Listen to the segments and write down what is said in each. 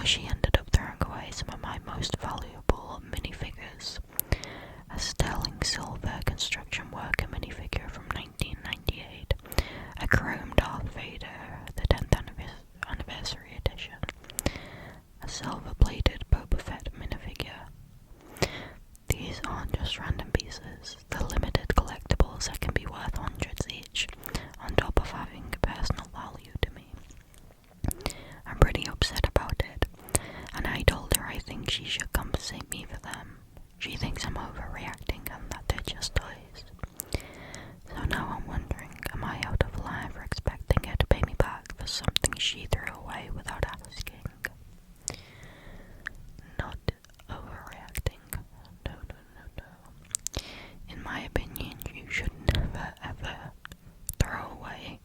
she ended up throwing away some of my most valuable minifigures. A sterling silver construction worker minifigure from 1998, a chrome Darth Vader, the 10th anniversary edition, a silver-plated Boba Fett minifigure. These aren't just random pieces, they're limited collectibles that can be worth hundreds each, on top of having personal value to me. I'm pretty upset about it, and I told her I think she should compensate me for them. She thinks I'm overreacting and that they're just toys. So now I'm wondering, am I out of line for expecting her to pay me back for something she threw away without asking? Not overreacting. No. In my opinion, you should never ever throw away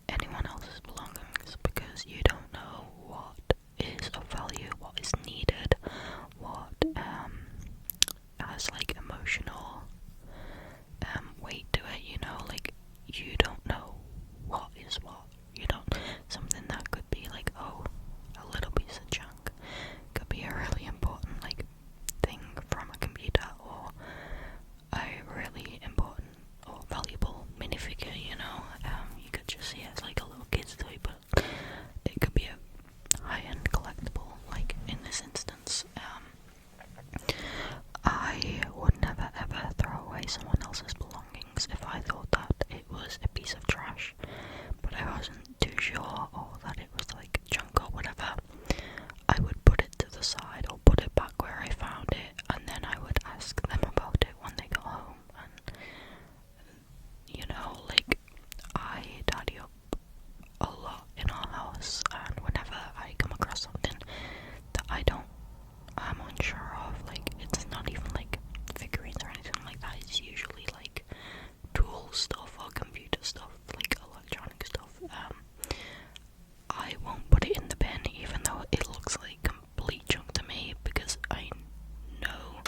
anyone else's belongings because you don't know what is of value, what is needed, what has like emotional weight to it, you know, like you don't know what is what, you don't, something that could be like, oh, a little piece of junk could be a really important like thing from a computer, or a really important or valuable minifigure, you know. You could just see it as like a little kid's toy, but it could be a high-end collectible, like in this instance. I would never ever throw away someone else's belongings if I thought that it was a piece of trash, but I wasn't too sure, or that it was like junk or whatever. I would put it to the side or put it back where I found it, and then I would ask them about it when they got home. And you know, like, I tidy up a lot in our house, and whenever I come across something that I'm unsure of, like, it's not even like figurines or anything like that, it's usually like tool stuff or computer stuff, like electronic stuff. I won't put it in the bin even though it looks like complete junk to me, because I know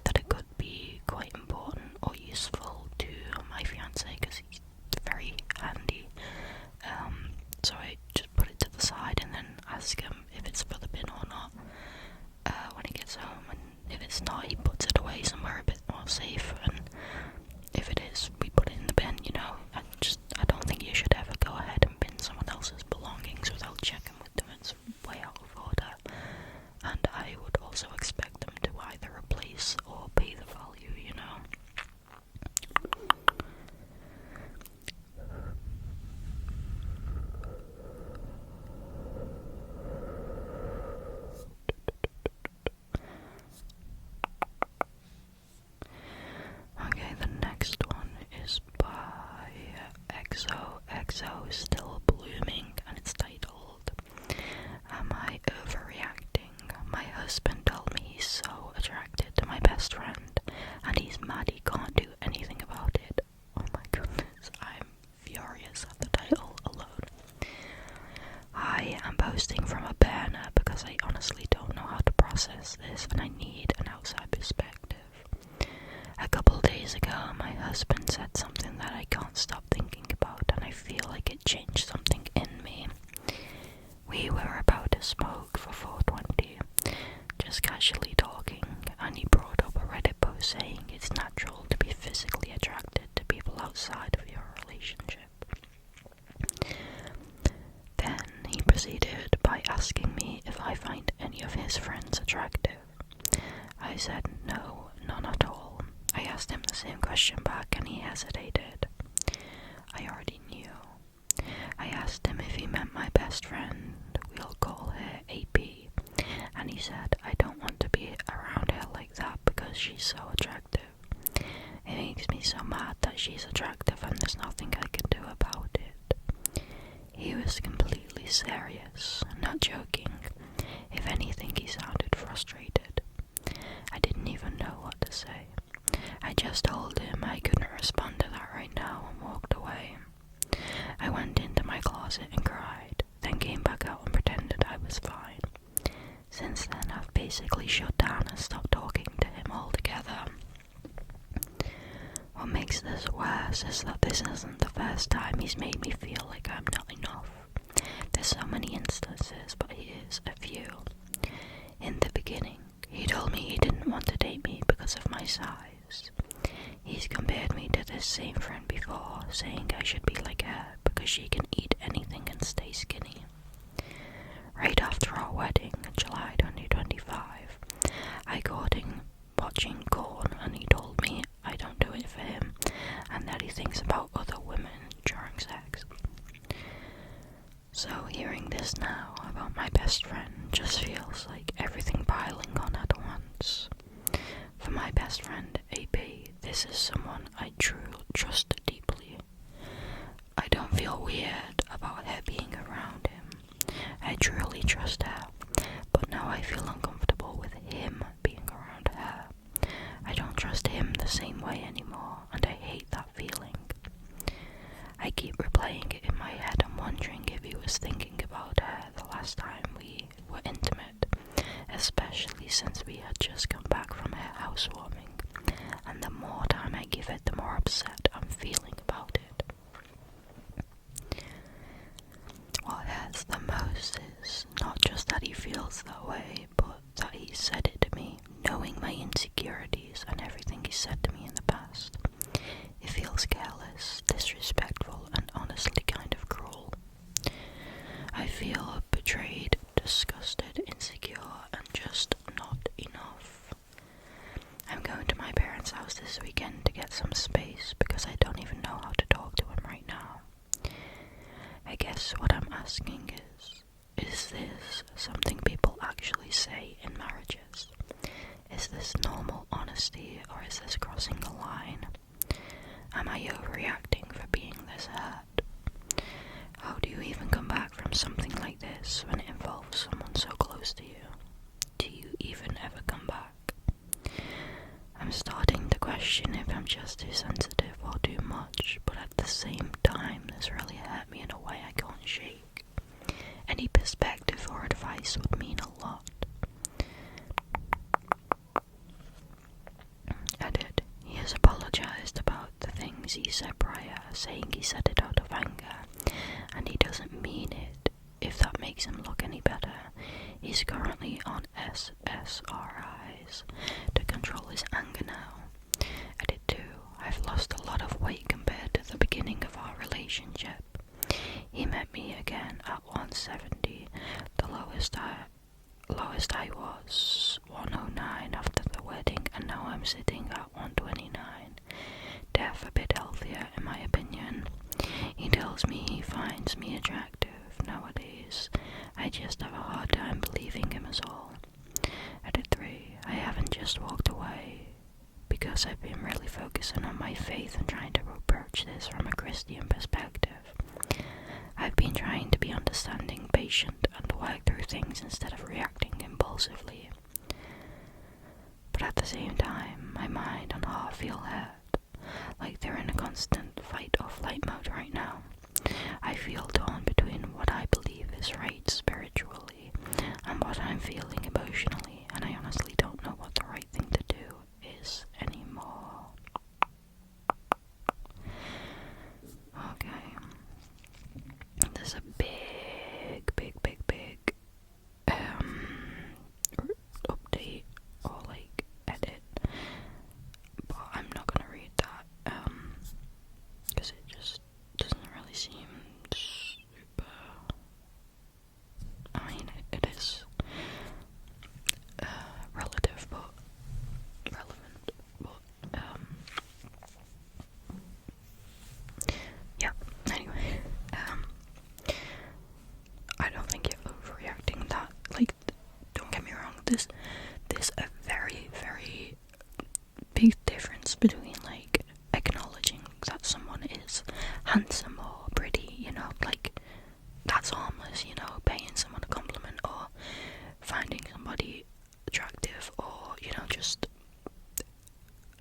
that it could be quite important or useful to my fiance because he's very handy. So I just put it to the side and then ask him if it's for the bin or not when he gets home, and if it's not, he puts it away somewhere a bit more safe, and if it is, we put it in the bin, you know. I don't think you should ever go ahead and bin someone else's belongings without checking with them. It's way out of order, and I would also expect them to either replace or pay the value, you know. Okay, the next one is by EXO. EXO is still blooming, and it's titled, Am I Overreacting? My husband told me he's so attracted to my best friend, and he's mad he can't do anything about it. Oh my goodness, I'm furious at the title alone. I am posting from a burner because I honestly don't know how to process this, and I need an outside perspective. A couple days ago, my husband said something that I can't stop thinking about, and I feel like it changed something in me. We were about to smoke for 420, just casually talking, and he brought up a Reddit post saying it's natural to be physically attracted to people outside of your relationship. Then he proceeded by asking me if I find any of his friends attractive. I said no, none at all. I asked him the same question back and he hesitated. I already knew. I asked him if he meant my best friend, we'll call her AP, and he said I don't want to be around her like that because she's so attractive. It makes me so mad that she's attractive and there's nothing I can do about it. He was completely serious, not joking. If anything, he sounded frustrated. I didn't even know what to say. I just told him I couldn't respond to that right now and walked away. I went into my closet and cried, then came back out and pretended I was fine. Since then, I've basically shut down and stopped talking to him altogether. What makes this worse is that this isn't the first time he's made me feel like I'm not enough. There's so many instances, but here's a few. saying I should be like her because she can eat anything and stay skinny. Right after our wedding in July 2025, I caught him watching Corn and he told me I don't do it for him and that he thinks about other women during sex. So hearing this now about my best friend just feels like everything piling on at once. For my best friend, AP, this is someone I truly trust deeply. I don't feel weird about her being around him. I truly trust her, but now I feel uncomfortable with him being around her. I don't trust him the same way anymore, and I hate that feeling. I keep replaying it in my head and wondering if he was thinking about her the last time we were intimate, especially since we had just come back from her housewarming, and the more time I give it, the more upset I'm feeling about it. What hurts the most is not just that he feels that way, but that he said it to me, knowing my insecurities and everything he said to me in the past. It feels careless, disrespectful, and honestly kind of cruel. I feel betrayed, disgusted, insecure, and just not enough. I'm going to my parents' house this weekend to get some space because I don't even know how to talk to him right now. I guess what I'm asking is this something people actually say in marriages? Is this normal honesty, or is this crossing the line? Am I overreacting for being this hurt? How do you even come back from something like this when it involves someone so close to you? Do you even ever come back? I'm starting to question if I'm just too sensitive or too much, but at the same time, this really hurt me in a way I can't shake. Any perspective or advice would mean a lot. Edit. He has apologized about the things he said prior, saying he said it out of anger, and he doesn't mean it, if that makes him look any better. He's currently on SSRIs to control his anger now. Edit 2. I've lost a lot of weight compared to the beginning of our relationship. He met me again at 170, the lowest I was 109 after the wedding, and now I'm sitting at 129. Def a bit healthier in my opinion. He tells me he finds me attractive nowadays. I just have a hard time believing him as all. Edit 3. I haven't just walked away because I've been really focusing on my faith and trying to approach this from a Christian perspective. I've been trying to be understanding, patient, and work through things instead of reacting impulsively. But at the same time, my mind and heart feel hurt, like they're in a constant fight or flight mode right now. I feel torn between what I believe is right spiritually and what I'm feeling emotionally, and I honestly don't know what the right thing to do is anymore. Okay. There's a big update or like edit, but I'm not gonna read that because it just doesn't really seem super. I mean, it is relative but relevant, but yeah, anyway, I don't think you're overreacting that, like, don't get me wrong, there's a very, very big difference between, like, acknowledging that someone is handsome or pretty, you know, like, that's harmless, you know, paying someone a compliment or finding somebody attractive or, you know, just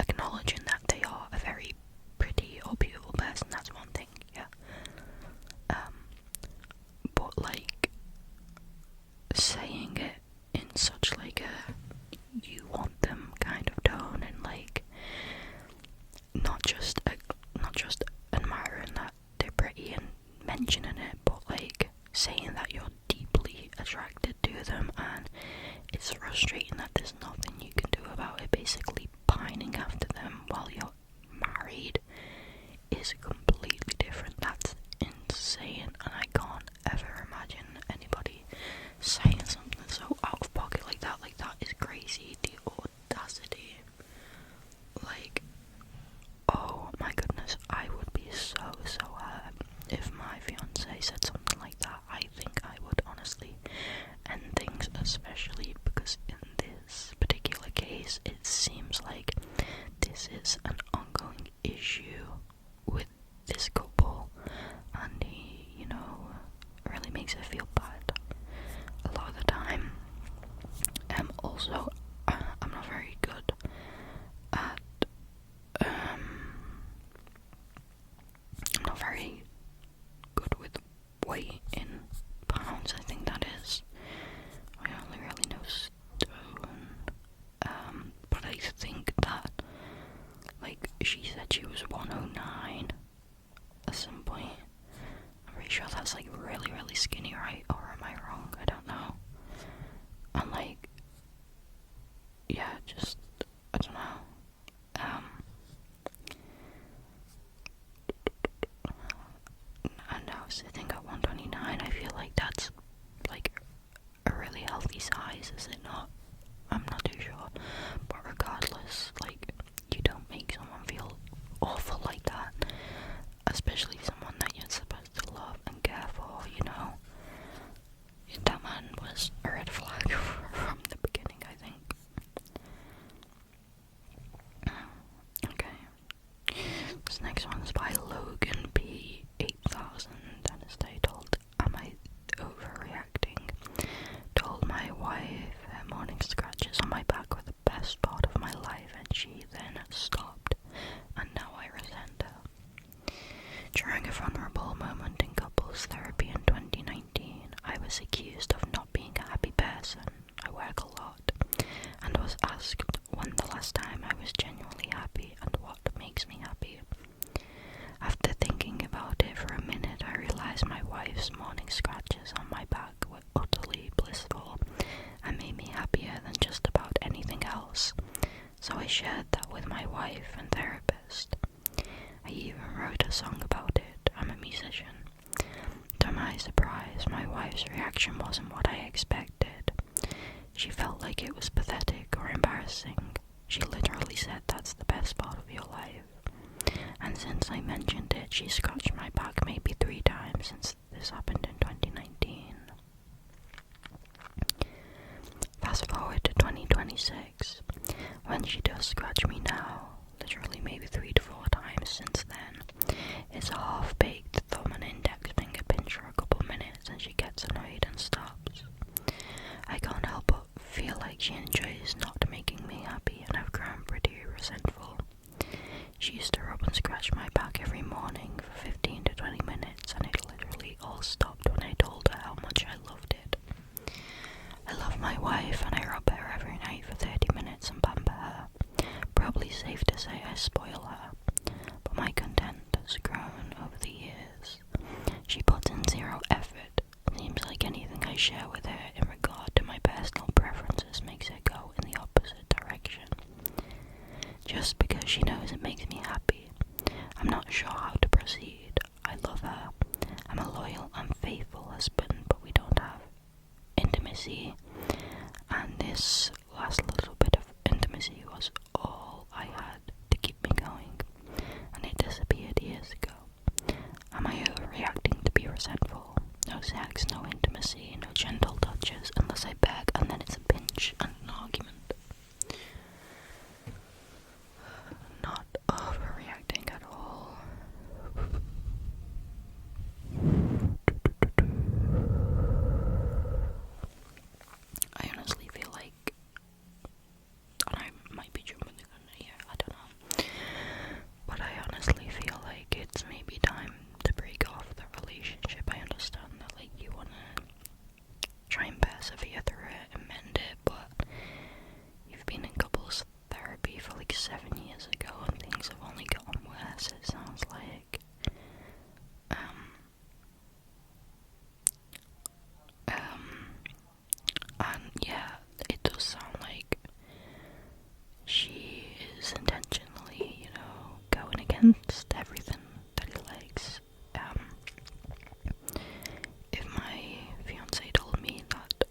acknowledging that they are a very pretty or beautiful person, that's one thing, yeah. But, like, saying it in such, like, a you want them kind of tone, and, like, not just admiring that they're pretty and mentioning it, but, like, saying that you're deeply attracted to them and it's frustrating that there's nothing you can do about it, basically pining after them while you're married is completely saying something so out of pocket like that is crazy. The audacity. Like, oh my goodness, I would be so hurt if my fiance said something like that. I think I would honestly end things, especially because in this particular case, it seems like this is an ongoing issue with this couple, and he, really makes it feel bad a lot of the time. Also, I'm not very good at, I'm not very good with weight in pounds, I think that is. I only really know stone. But I think that, like, she said she was 109 at some point. I'm pretty sure that's like really, really skinny, right? Or am I wrong? I don't know. And like, yeah, just, I don't know. And now sitting at 129, I feel like that's like a really healthy size, is it not? I'm not too sure. But regardless, like, you don't make someone feel awful like that, especially someone that you're supposed to love and care for, That man was a red flag from the beginning, I think. Okay. This next one's by Logan P. 8000, and it's titled, Am I Overreacting? Told my wife her morning scratches on my back were the best part of my life, and she then stopped, and now I resent her. During a vulnerable moment in couples therapy in 2019, I was accused of not being a happy person. I work a lot, and was asked when the last time I was genuinely happy and what makes me happy. After thinking about it for a minute, I realized my wife's morning scratches on my back were utterly blissful and made me happier than just about anything else. So I shared that with my wife and therapist. I even wrote a song about it. I'm a musician. To my surprise, my wife's reaction wasn't what I expected. She felt like it was pathetic or embarrassing. She literally said that's the best part of your life. And since I mentioned it, she scratched my back maybe 3 times since this happened in 2019. Fast forward to 2026. When she does scratch me now, literally maybe 3 to 4 times since then, it's a half-baked thumb and index finger pinch for a couple minutes and she gets annoyed and stops. I can't help but feel like she enjoys not making me happy, and I've grown pretty resentful. She used to rub and scratch my back every morning for 15 to 20 minutes, and it literally all stopped when I told her how much I loved it. I love my wife, and I rub her every night for 30 minutes and pamper her. Probably safe to say I spoil her, but my content has grown over the years. She puts in 0 effort. Seems like anything I share with her in regard to my personal preferences makes her go in the opposite direction. Just because she knows it makes me happy. I'm not sure how to proceed. I love her. I'm a loyal and faithful husband, but we don't have intimacy. And this last little bit of intimacy was all I had to keep me going. And it disappeared years ago. Am I overreacting to be resentful? No sex, no intimacy, no gentle touches unless I beg, and then it's a pinch and an argument. Not overreacting at all. I honestly feel like, and I might be jumping the gun here, I don't know, but I honestly feel like it's maybe time to break off the relationship. I understand that, like, you want to try and persevere through it and mend it, but you've been in couples therapy for like 7 years ago and things have only gotten worse, it sounds like. And yeah, it does sound like she is intentionally, going against everything that he likes. If my fiance told me that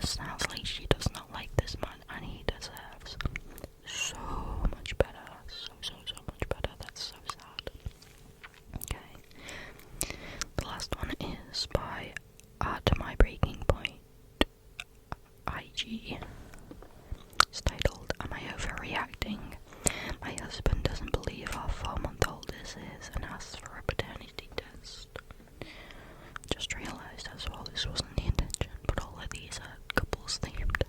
sounds like she does not like this man, and he deserves so much better. So much better. That's so sad. Okay. The last one is by At My Breaking Point IG. It's titled, Am I Overreacting? My husband doesn't believe how 4-month-old this is and asks for a paternity test. Just realised as well this wasn't the intention, but all of these are couples themed.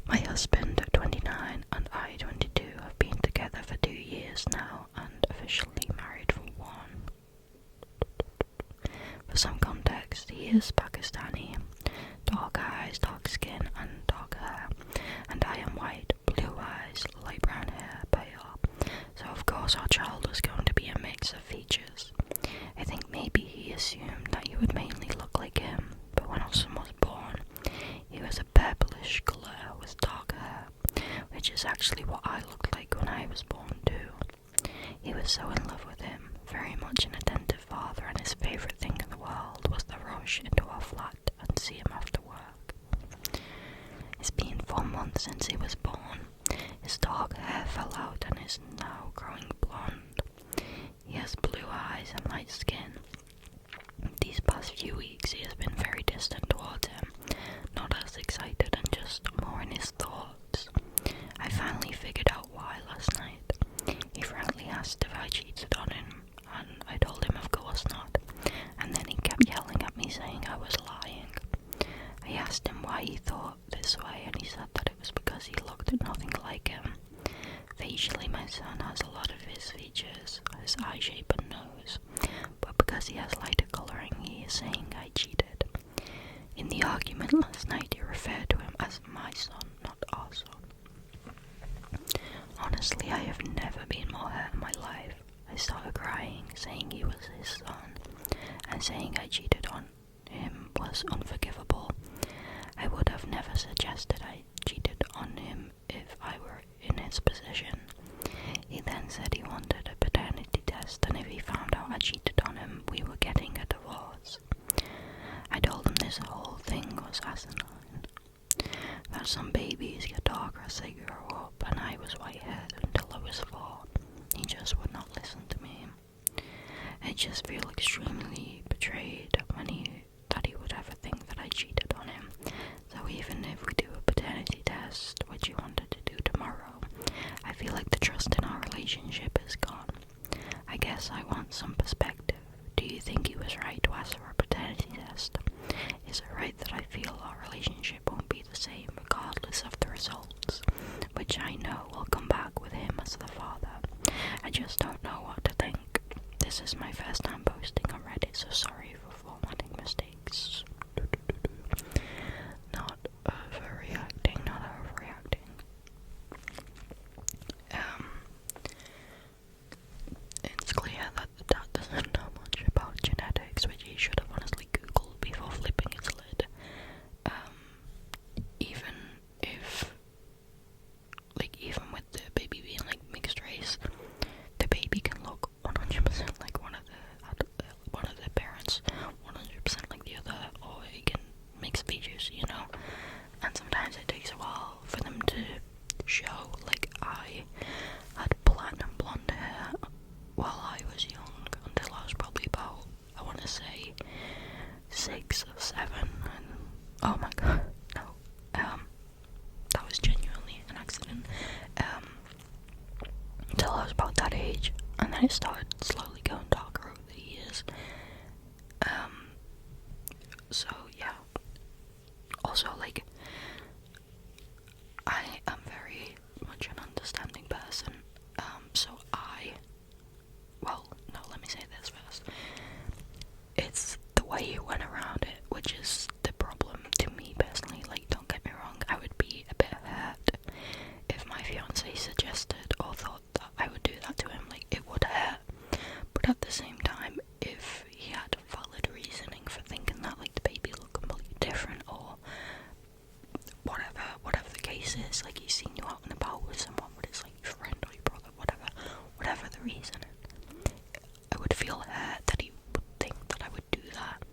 My husband, 29, and I, 22, have been together for 2 years now and officially married for 1. For some context, he is Pakistani, dark eyes, dark skin, and dark hair, and I am white, blue eyes, light brown hair, pale. So of course our child was going to be a mix of features. I think maybe he assumed that you would mainly look like him, but when our son was born, he was a purplish colour with dark hair, which is actually what I looked like when I was born too. He was so in love with him, very much an attentive father, and his favourite thing in the world was to rush into our flat and see him after work. It's been 4 months since he was born. His dark hair fell out and is now growing blonde. He has blue eyes and light skin. These past few weeks he has been very distant towards him, not as excited and just more in his thoughts. I finally figured out why last night. He frankly asked if I cheated on him, and I told him of course not, and then he kept yelling at me saying I was lying. I asked him why he thought this way, and he said that it was because he looked nothing like him. Facially, my son has a lot of his features, his eye shape and nose, but because he has lighter colouring, he is saying I cheated. In the argument last night, he referred to him as my son, not our son. Honestly, I have never been more hurt in my life. I started crying, saying he was his son, and saying I cheated on him was unforgivable. I would have never suggested I cheated on him if I were in his position. He then said he wanted a paternity test, and if he found out I cheated on him, we were getting a divorce. I told him this whole thing was asinine, that some babies get darker as they grow up, and I was white-haired until I was 4. He just would not listen to me. I just feel extremely betrayed that he would ever think that I cheated on him. So even if we do a paternity test, which he wanted to do tomorrow, I feel like the trust in our relationship is gone. I guess I want some perspective. Do you think he was right to ask for a paternity test? Is it right that I feel our relationship won't be the same regardless of the results, which I know will come back with him as the father? I just don't know what to think. This is my first time posting on Reddit, so sorry for formatting mistakes. Not overreacting. It's clear that the dad doesn't know much about genetics, which he should have honestly googled before flipping his lid. Even with the baby being like mixed race, the baby can look 100% like one of the parents, 100% like the other, or it can mix features, and sometimes it takes a while for them to show. Like, I had platinum blonde hair while I was young, until I was probably about, I want to say 6 or 7, and oh my god, no, that was genuinely an accident. Until I was about that age, and then it started slowly going darker over the years. So yeah. Also, like, I am very much an understanding person. Let me say this first. It's the way you went around it, which is the problem to me personally. Like, don't get me wrong, I would be a bit hurt if my fiance suggested or thought that I would do that to him. Like, it would hurt. But at the same time, if he had valid reasoning for thinking that, like, the baby looked completely different, or whatever the case is, like, he's seen you out and about with someone, but it's like your friend or your brother, whatever the reason, I would feel hurt that he would think that I would do that.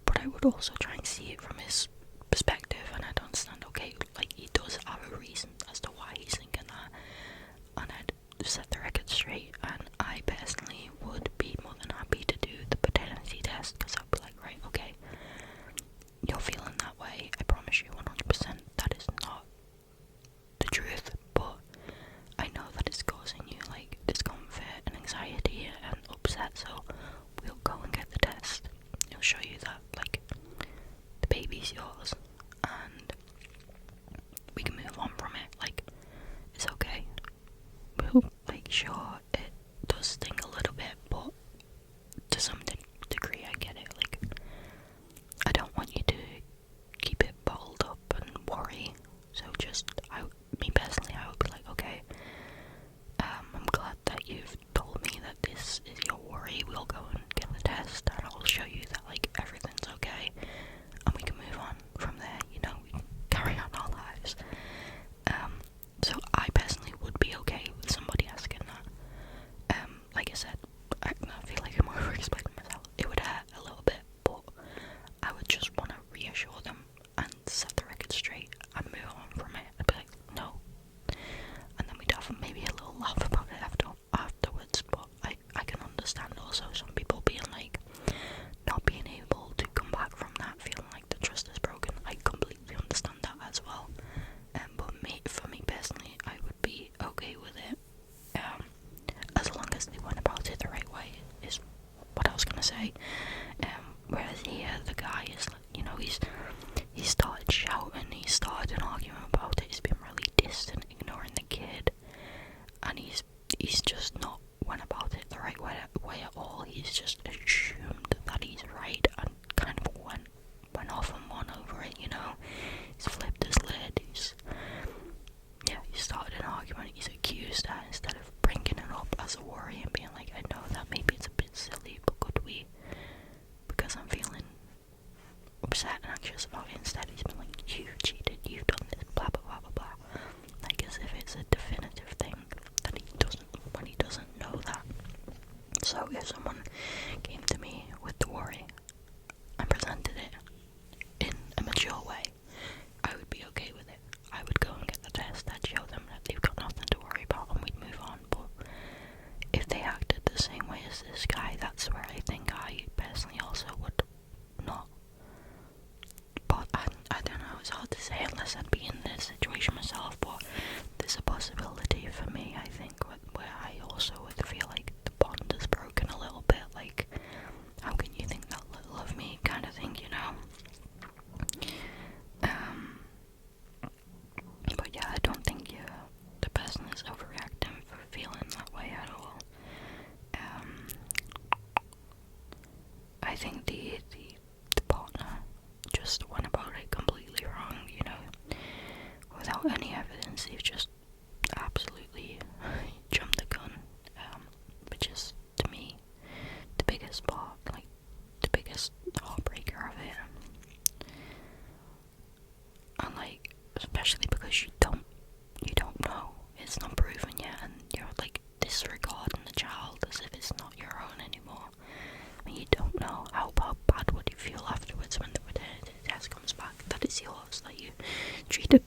But I would also try and see it from his the guy is, he started shouting, he started an argument about it, he's been really distant, ignoring the kid, and he's just not went about it the right way at all. He's just assumed that he's right and kind of went off and won over it, He's flipped his lid, he started an argument, he's accused her instead of bringing it up as a worry and being like, I know that maybe it's a bit silly, but could we, because I'm feeling upset and anxious about it. Instead he's been like, you cheated, you've done this, blah blah blah blah blah, like as if it's a definitive thing that when he doesn't know that. So if someone came to me with the worry and presented it in a mature way, I would be okay with it. I would go and get the test, I'd show them that they've got nothing to worry about and we'd move on. But if they acted the same way as this guy, that's where I think I personally also would not. But I don't know, it's hard to say unless I'd be in this situation myself, but there's a possibility for me, I think, where I also would feel like the bond is broken a little bit, like, how can you think that little of me kind of thing, But yeah, I don't think the person is overreacting for feeling that way at all. I think the partner just went about it completely wrong, without any evidence. They've just absolutely jumped the gun, which is, to me, the biggest part, like, the biggest heartbreaker of it. And, like, especially because you don't know, it's not proven yet, and you're, like, disregarding the child as if it's not your own anymore. I mean, you don't know how bad would you feel afterwards when the paternity test comes back that it's yours, that you treated